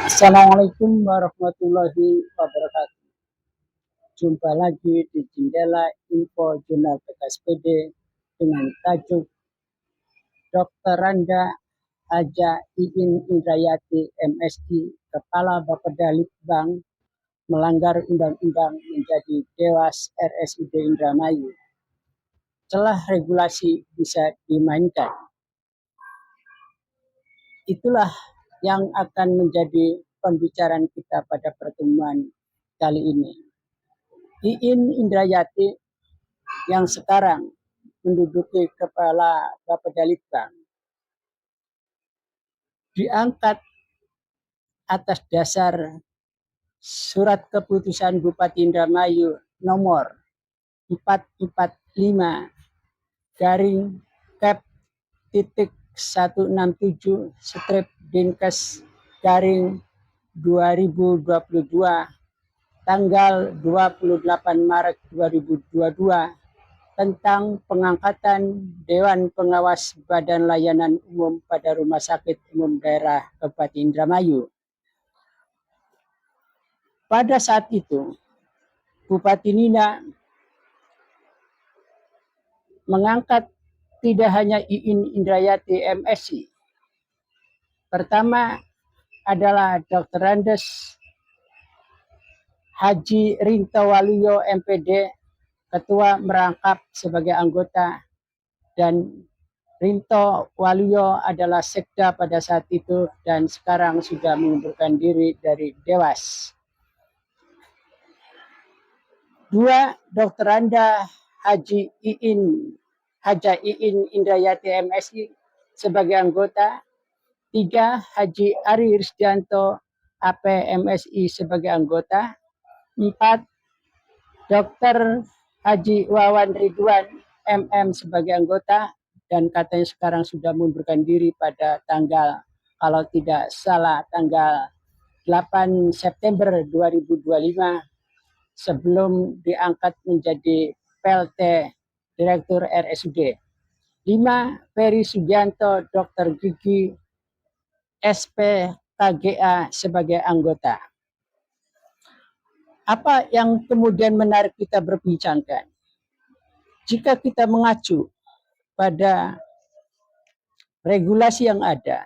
Assalamualaikum warahmatullahi wabarakatuh. Jumpa lagi di Jendela Info Jurnal PKSPD dengan tajuk Dr. Randa Haja Iin Indrayati MSI Kepala Bapeda Litbang melanggar undang-undang menjadi Dewas RSUD Indramayu. Celah regulasi bisa dimainkan. Itulah yang akan menjadi pembicaraan kita pada pertemuan kali ini. Iin Indrayati yang sekarang menduduki Kepala Bapeda Litbang diangkat atas dasar Surat Keputusan Bupati Indramayu nomor 445 garing Kep titik 167 strip Dinkes garing 2022 tanggal 28 Maret 2022 tentang pengangkatan Dewan Pengawas Badan Layanan Umum pada Rumah Sakit Umum Daerah Kabupaten Indramayu. Pada saat itu, Bupati Nina mengangkat tidak hanya Iin Indrayati MSI. Pertama adalah Dr. Randes Haji Rinto Waluyo MPD, Ketua merangkap sebagai anggota, dan Rinto Waluyo adalah sekda pada saat itu dan sekarang sudah mengundurkan diri dari Dewas. Dua, Dr. Randa Haji Iin Indrayati MSI sebagai anggota. Tiga, Haji Ari Risdianto AP MSI sebagai anggota. Empat, Dr. Haji Wawan Ridwan MM sebagai anggota dan katanya sekarang sudah mengundurkan diri pada tanggal, kalau tidak salah, tanggal 8 September 2025 sebelum diangkat menjadi PLT Direktur RSUD. 5. Ferry Sugianto Dr. Gigi SPKGA sebagai anggota. Apa yang kemudian menarik kita berbincangkan? Jika kita mengacu pada regulasi yang ada,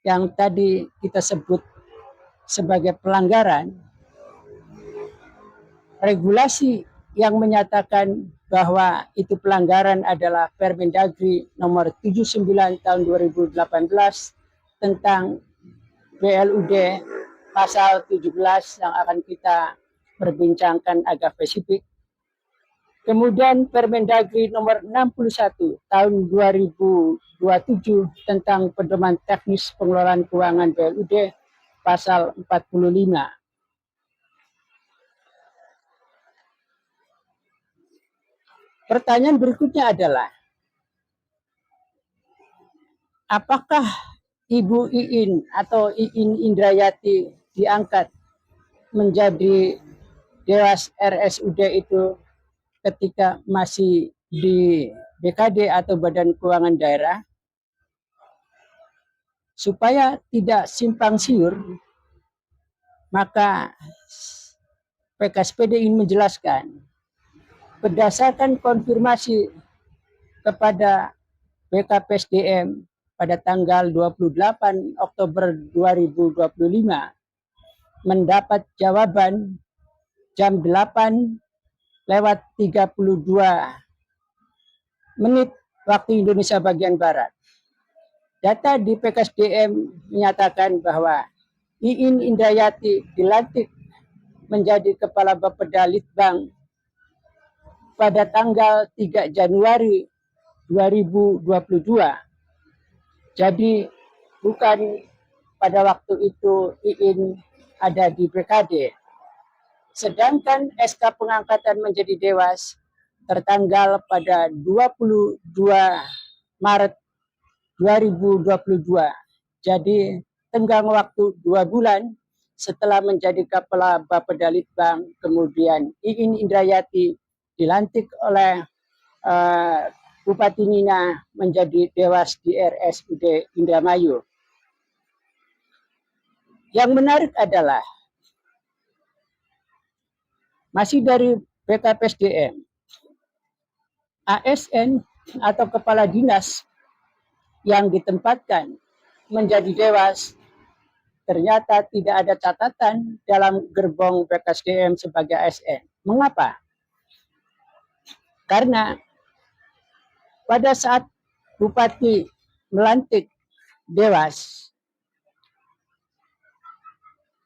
yang tadi kita sebut sebagai pelanggaran, regulasi yang menyatakan bahwa itu pelanggaran adalah Permendagri nomor 79 tahun 2018 tentang BLUD pasal 17 yang akan kita perbincangkan agak spesifik. Kemudian Permendagri nomor 61 tahun 2027 tentang pedoman teknis pengelolaan keuangan BLUD pasal 45. Pertanyaan berikutnya adalah, apakah Ibu Iin atau Iin Indrayati diangkat menjadi Dewas RSUD itu ketika masih di BKD atau Badan Keuangan Daerah? Supaya tidak simpang siur, maka PKSPD ingin menjelaskan berdasarkan konfirmasi kepada BKPSDM pada tanggal 28 Oktober 2025 mendapat jawaban jam 8:32 waktu Indonesia bagian Barat. Data di PKSDM menyatakan bahwa Iin Indrayati dilantik menjadi Kepala Bapeda Litbang pada tanggal 3 Januari 2022. Jadi bukan pada waktu itu Iin ada di BKD. Sedangkan SK pengangkatan menjadi Dewas tertanggal pada 22 Maret 2022. Jadi tenggang waktu 2 bulan setelah menjadi Kepala Bapeda Litbang, kemudian Iin Indrayati dilantik oleh Bupati Nina menjadi Dewas di RSUD Indramayu. Yang menarik adalah masih dari BKPSDM, ASN atau kepala dinas yang ditempatkan menjadi dewas ternyata tidak ada catatan dalam gerbong BKSDM sebagai ASN. Mengapa? Karena pada saat Bupati melantik dewas,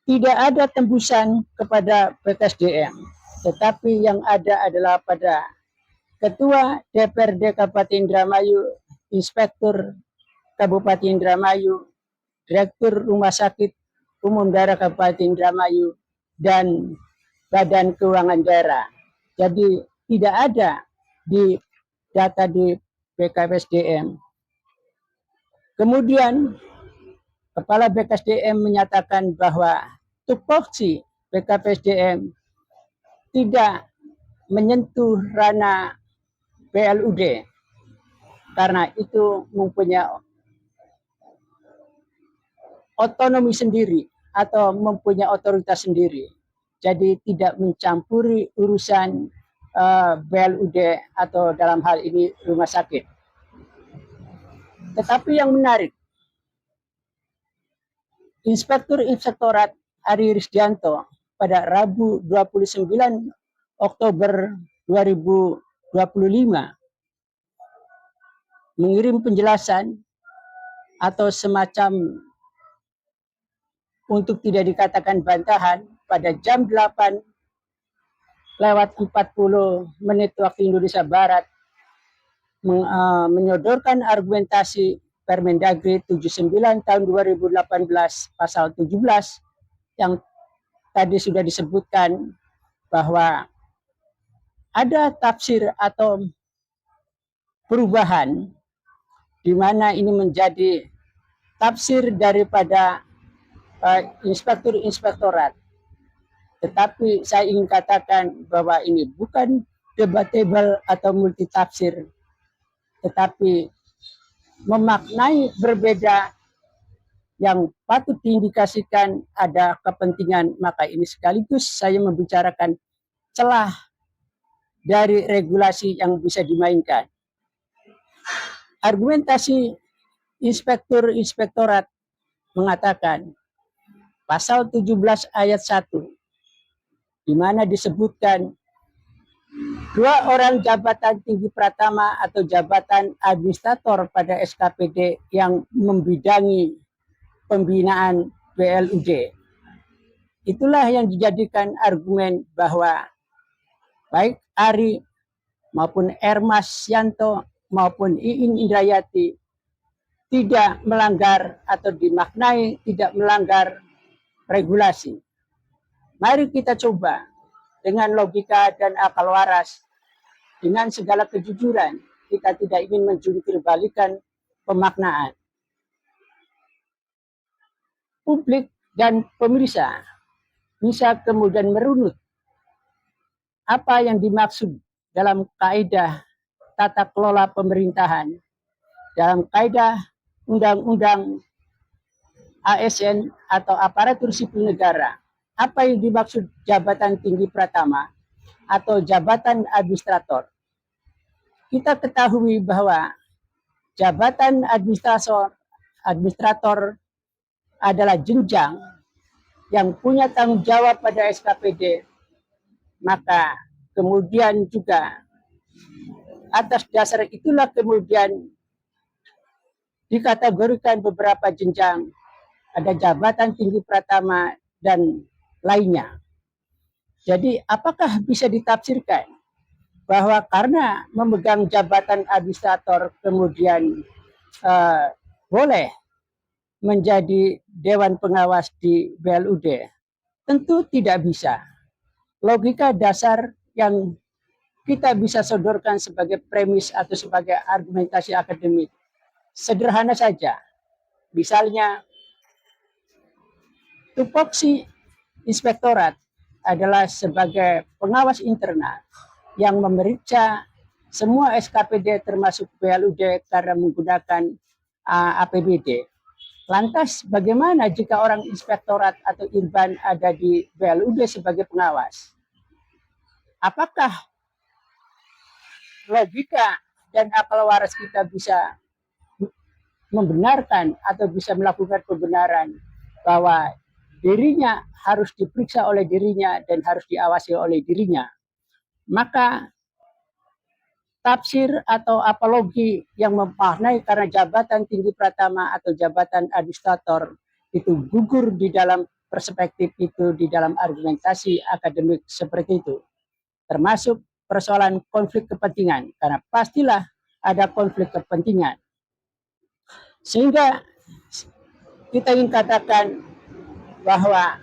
tidak ada tembusan kepada BKSDM, tetapi yang ada adalah pada Ketua DPRD Kabupaten Indramayu, Inspektur Kabupaten Indramayu, Direktur Rumah Sakit Umum Daerah Kabupaten Indramayu, dan Badan Keuangan Daerah. Jadi tidak ada di data di BKPSDM. Kemudian Kepala BKSDM menyatakan bahwa tupoksi BKPSDM tidak menyentuh ranah BLUD karena itu mempunyai otonomi sendiri atau mempunyai otoritas sendiri. Jadi tidak mencampuri urusan BLUD atau dalam hal ini rumah sakit. Tetapi yang menarik, Inspektur Inspektorat Ari Risdianto pada Rabu 29 Oktober 2025 mengirim penjelasan atau semacam untuk tidak dikatakan bantahan pada jam 8:40 waktu Indonesia Barat menyodorkan argumentasi Permendagri 79 tahun 2018 pasal 17 yang tadi sudah disebutkan bahwa ada tafsir atau perubahan di mana ini menjadi tafsir daripada inspektur inspektorat. Tetapi saya ingin katakan bahwa ini bukan debatable atau multitafsir, tetapi memaknai berbeda yang patut diindikasikan ada kepentingan. Maka ini sekaligus saya membicarakan celah dari regulasi yang bisa dimainkan. Argumentasi inspektur inspektorat mengatakan pasal 17 ayat 1 di mana disebutkan 2 orang jabatan tinggi pratama atau jabatan administrator pada SKPD yang membidangi pembinaan BLUD. Itulah yang dijadikan argumen bahwa baik Ari maupun Ermas Yanto maupun Iin Indrayati tidak melanggar atau dimaknai tidak melanggar regulasi. Mari kita coba dengan logika dan akal waras, dengan segala kejujuran, kita tidak ingin menjungkir balikan pemaknaan. Publik dan pemirsa bisa kemudian merunut apa yang dimaksud dalam kaidah tata kelola pemerintahan, dalam kaidah undang-undang ASN atau aparatur sipil negara. Apa yang dimaksud jabatan tinggi pratama atau jabatan administrator? Kita ketahui bahwa jabatan administrator adalah jenjang yang punya tanggung jawab pada SKPD. Maka kemudian juga atas dasar itulah kemudian dikategorikan beberapa jenjang, ada jabatan tinggi pratama dan lainnya. Jadi apakah bisa ditafsirkan bahwa karena memegang jabatan administrator kemudian boleh menjadi dewan pengawas di BLUD? Tentu tidak bisa. Logika dasar yang kita bisa sodorkan sebagai premis atau sebagai argumentasi akademik sederhana saja. Misalnya tupoksi inspektorat adalah sebagai pengawas internal yang memeriksa semua SKPD termasuk BLUD karena menggunakan APBD. Lantas bagaimana jika orang inspektorat atau irban ada di BLUD sebagai pengawas? Apakah logika dan akal waras kita bisa membenarkan atau bisa melakukan pembenaran bahwa dirinya harus diperiksa oleh dirinya dan harus diawasi oleh dirinya? Maka tafsir atau apologi yang memaknai karena jabatan tinggi pratama atau jabatan administrator itu gugur di dalam perspektif itu, di dalam argumentasi akademik seperti itu, termasuk persoalan konflik kepentingan, karena pastilah ada konflik kepentingan. Sehingga kita ingin katakan bahwa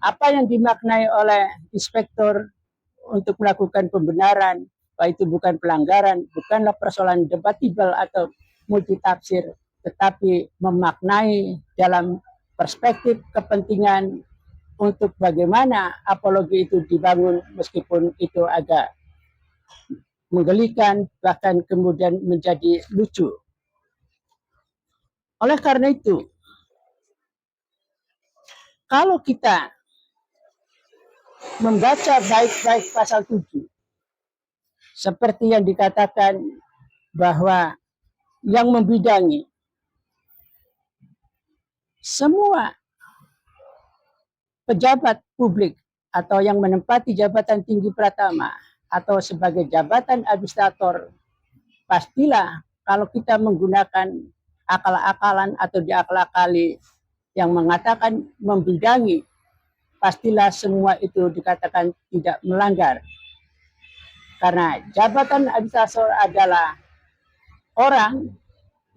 apa yang dimaknai oleh inspektor untuk melakukan pembenaran, bahwa itu bukan pelanggaran, bukanlah persoalan debatable atau multitafsir, tetapi memaknai dalam perspektif kepentingan untuk bagaimana apologi itu dibangun, meskipun itu agak menggelikan, bahkan kemudian menjadi lucu. Oleh karena itu, kalau kita membaca baik-baik pasal 7, seperti yang dikatakan bahwa yang membidangi semua pejabat publik atau yang menempati jabatan tinggi pratama atau sebagai jabatan administrator, pastilah kalau kita menggunakan akal-akalan atau diakal-akali yang mengatakan membidangi, pastilah semua itu dikatakan tidak melanggar. Karena jabatan administrator adalah orang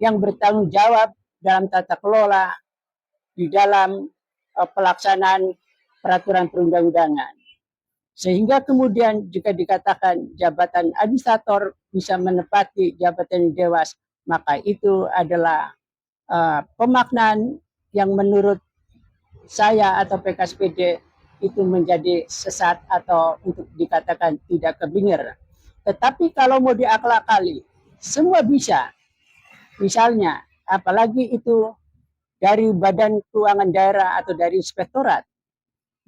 yang bertanggung jawab dalam tata kelola di dalam pelaksanaan peraturan perundang-undangan. Sehingga kemudian jika dikatakan jabatan administrator bisa menepati jabatan dewas, maka itu adalah pemaknaan yang menurut saya atau PKSPD itu menjadi sesat atau untuk dikatakan tidak keblinger. Tetapi kalau mau diakal-akali, semua bisa. Misalnya, apalagi itu dari Badan Keuangan Daerah atau dari inspektorat.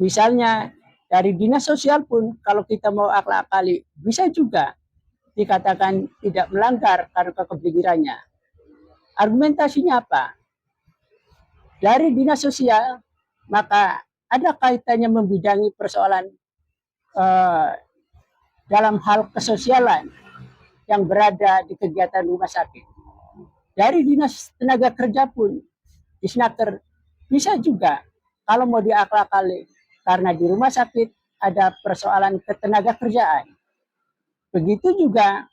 Misalnya dari dinas sosial pun kalau kita mau akal-akali bisa juga dikatakan tidak melanggar karena kebligirannya. Argumentasinya apa? Dari dinas sosial maka ada kaitannya membidangi persoalan dalam hal kesosialan yang berada di kegiatan rumah sakit. Dari dinas tenaga kerja pun, Disnaker bisa juga kalau mau diakal-akali, karena di rumah sakit ada persoalan ketenaga kerjaan. Begitu juga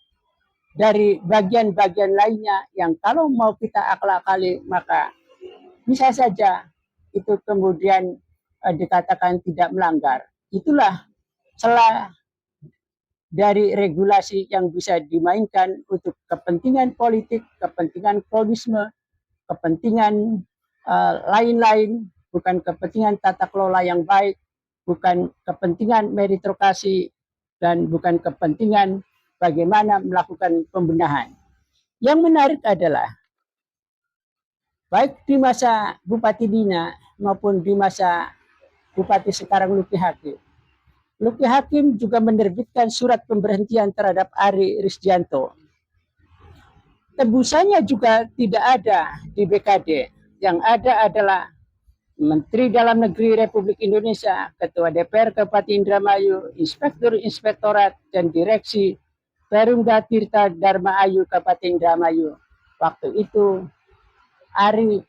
dari bagian-bagian lainnya yang kalau mau kita akal-akali, maka bisa saja itu kemudian dikatakan tidak melanggar. Itulah celah dari regulasi yang bisa dimainkan untuk kepentingan politik, kepentingan koalisme, kepentingan lain-lain, bukan kepentingan tata kelola yang baik, bukan kepentingan meritokrasi, dan bukan kepentingan bagaimana melakukan pembenahan. Yang menarik adalah baik di masa Bupati Dina maupun di masa Bupati sekarang Luki Hakim. Luki Hakim juga menerbitkan surat pemberhentian terhadap Ari Risdianto. Tebusannya juga tidak ada di BKD. Yang ada adalah Menteri Dalam Negeri Republik Indonesia, Ketua DPR Kabupaten Indramayu, Inspektur Inspektorat, dan Direksi Perumda Tirta Dharma Ayu Kabupaten Indramayu. Waktu itu Ari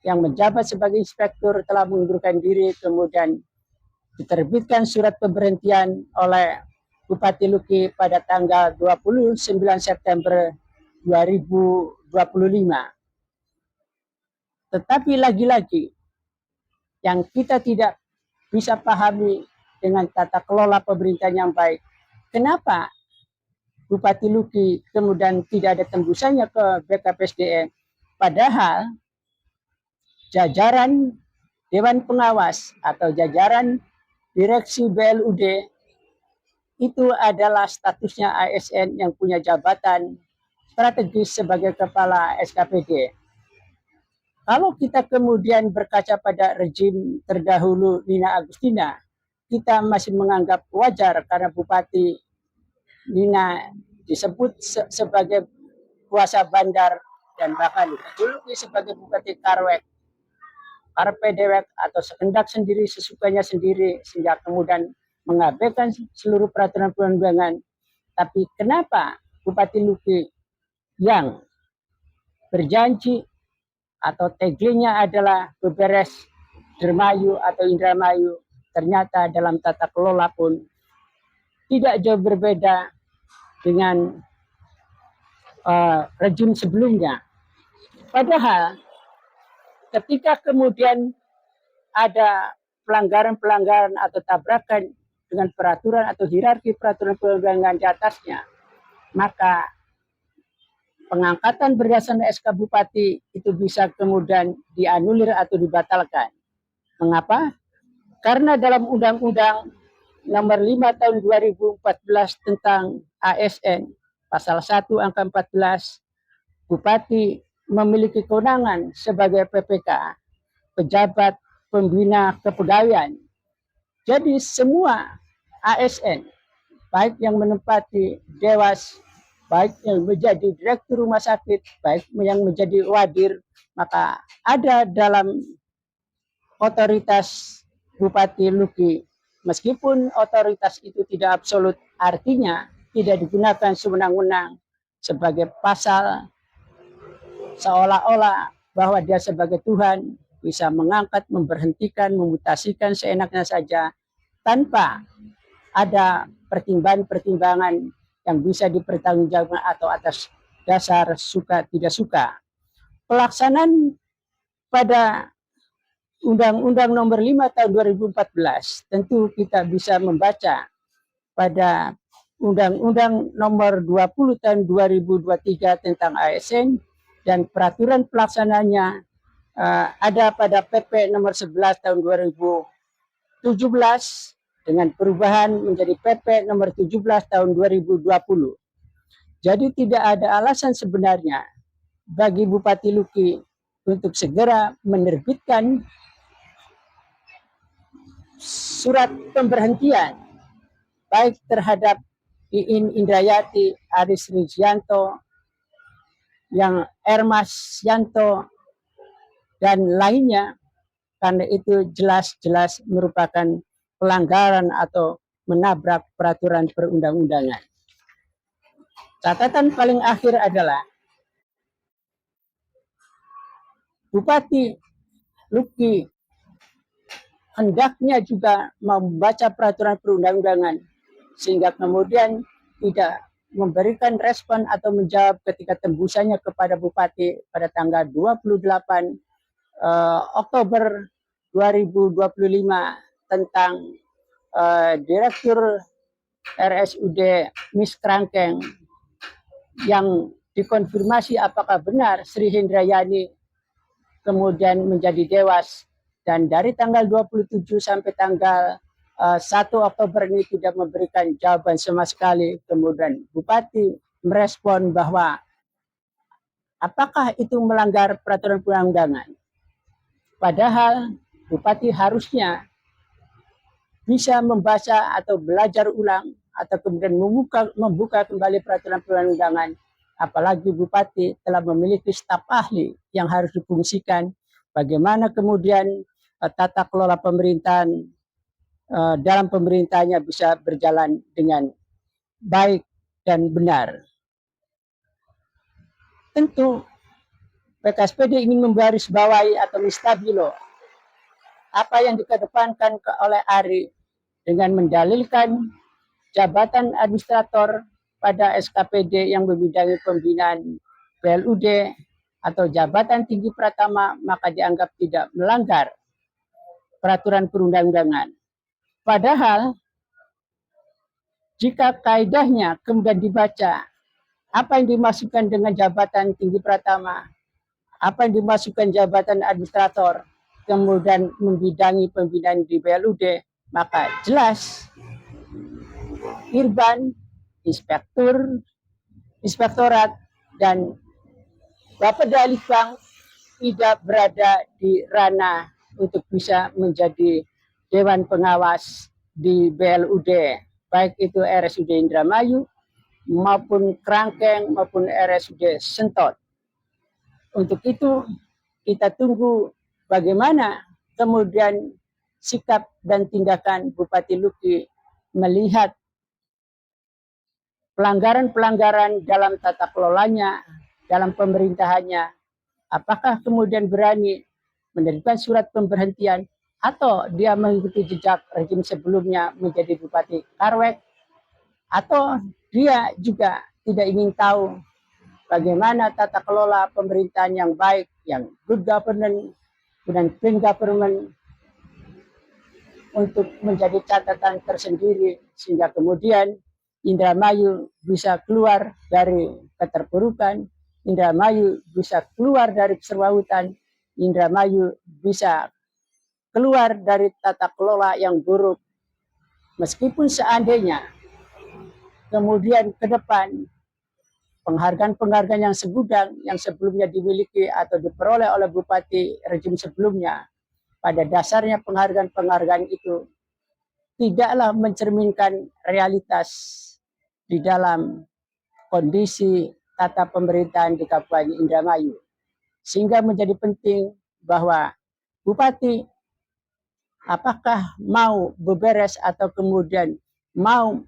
yang menjabat sebagai inspektur telah mengundurkan diri, kemudian diterbitkan surat pemberhentian oleh Bupati Luki pada tanggal 29 September 2025. Tetapi lagi-lagi yang kita tidak bisa pahami dengan tata kelola pemerintahan yang baik, kenapa Bupati Luki kemudian tidak ada tembusannya ke BKPSDM, padahal jajaran Dewan Pengawas atau jajaran Direksi BLUD itu adalah statusnya ASN yang punya jabatan strategis sebagai kepala SKPD. Kalau kita kemudian berkaca pada rejim terdahulu Nina Agustina, kita masih menganggap wajar karena Bupati Nina disebut sebagai kuasa bandar dan bahkan dijuluki sebagai Bupati Karwek, Karpe Dewek atau sekendak sendiri sesukanya sendiri sehingga kemudian mengabaikan seluruh peraturan perundangan. Tapi kenapa Bupati Luki yang berjanji atau tagline-nya adalah beberes Dermayu atau Indramayu, ternyata dalam tata kelola pun tidak jauh berbeda dengan rejim sebelumnya. Padahal ketika kemudian ada pelanggaran-pelanggaran atau tabrakan dengan peraturan atau hierarki peraturan perundangan di atasnya, maka pengangkatan berdasarkan SK Bupati itu bisa kemudian dianulir atau dibatalkan. Mengapa? Karena dalam Undang-Undang Nomor 5 Tahun 2014 tentang ASN, Pasal 1 Angka 14, Bupati memiliki kewenangan sebagai PPK, pejabat pembina kepegawaian. Jadi semua ASN, baik yang menempati dewas, baik yang menjadi direktur rumah sakit, baik yang menjadi wadir, maka ada dalam otoritas Bupati Luki. Meskipun otoritas itu tidak absolut, artinya tidak digunakan sewenang-wenang sebagai pasal seolah-olah bahwa dia sebagai Tuhan bisa mengangkat, memberhentikan, memutasikan seenaknya saja tanpa ada pertimbangan-pertimbangan yang bisa dipertanggungjawabkan atau atas dasar suka tidak suka. Pelaksanaan pada Undang-Undang Nomor 5 Tahun 2014 tentu kita bisa membaca pada Undang-Undang Nomor 20 Tahun 2023 tentang ASN dan peraturan pelaksananya ada pada PP Nomor 11 Tahun 2017 dengan perubahan menjadi PP Nomor 17 Tahun 2020. Jadi tidak ada alasan sebenarnya bagi Bupati Luki untuk segera menerbitkan surat pemberhentian baik terhadap Iin Indrayati, Aris Rizianto, yang Ermas Yanto dan lainnya, karena itu jelas-jelas merupakan pelanggaran atau menabrak peraturan perundang-undangan. Catatan paling akhir adalah Bupati Luki hendaknya juga membaca peraturan perundang-undangan sehingga kemudian tidak memberikan respon atau menjawab ketika tembusannya kepada Bupati pada tanggal 28 Oktober 2025 tentang Direktur RSUD Mis Krangkeng yang dikonfirmasi apakah benar Sri Hindrayani kemudian menjadi dewas, dan dari tanggal 27 sampai tanggal 1 Oktober ini tidak memberikan jawaban sama sekali. Kemudian Bupati merespon bahwa apakah itu melanggar peraturan perundang-undangan. Padahal Bupati harusnya bisa membaca atau belajar ulang atau kemudian membuka kembali peraturan perundang-undangan. Apalagi Bupati telah memiliki staf ahli yang harus difungsikan. Bagaimana kemudian tata kelola pemerintahan dalam pemerintahnya bisa berjalan dengan baik dan benar. Tentu PKSPD ingin membarisbawahi atau menstabilo apa yang dikedepankan oleh Ari dengan mendalilkan jabatan administrator pada SKPD yang membidangi pembinaan PLUD atau jabatan tinggi pratama, maka dianggap tidak melanggar peraturan perundang-undangan. Padahal jika kaidahnya kemudian dibaca, apa yang dimasukkan dengan jabatan tinggi pratama, apa yang dimasukkan jabatan administrator, kemudian membidangi pembinaan di PLUD, maka jelas Irban, inspektorat, dan Bapeda Litbang tidak berada di ranah untuk bisa menjadi Dewan Pengawas di BLUD, baik itu RSUD Indramayu maupun Kerangkeng maupun RSUD Sentot. Untuk itu kita tunggu bagaimana kemudian sikap dan tindakan Bupati Luki melihat pelanggaran-pelanggaran dalam tata kelolanya, dalam pemerintahannya. Apakah kemudian berani menerbitkan surat pemberhentian atau dia mengikuti jejak rezim sebelumnya menjadi Bupati Karwek, atau dia juga tidak ingin tahu bagaimana tata kelola pemerintahan yang baik, yang good governance dan clean government untuk menjadi catatan tersendiri sehingga kemudian Indramayu bisa keluar dari keterpurukan, Indramayu bisa keluar dari keserwautan, Indramayu bisa keluar dari tata kelola yang buruk. Meskipun seandainya kemudian ke depan penghargaan-penghargaan yang segudang yang sebelumnya dimiliki atau diperoleh oleh bupati rezim sebelumnya, pada dasarnya penghargaan-penghargaan itu tidaklah mencerminkan realitas di dalam kondisi tata pemerintahan di Kabupaten Indramayu. Sehingga menjadi penting bahwa bupati apakah mau beberes atau kemudian mau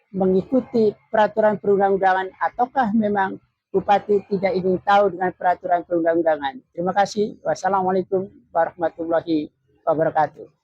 mengikuti peraturan perundang-undangan ataukah memang bupati tidak ingin tahu dengan peraturan perundang-undangan. Terima kasih. Wassalamualaikum warahmatullahi wabarakatuh.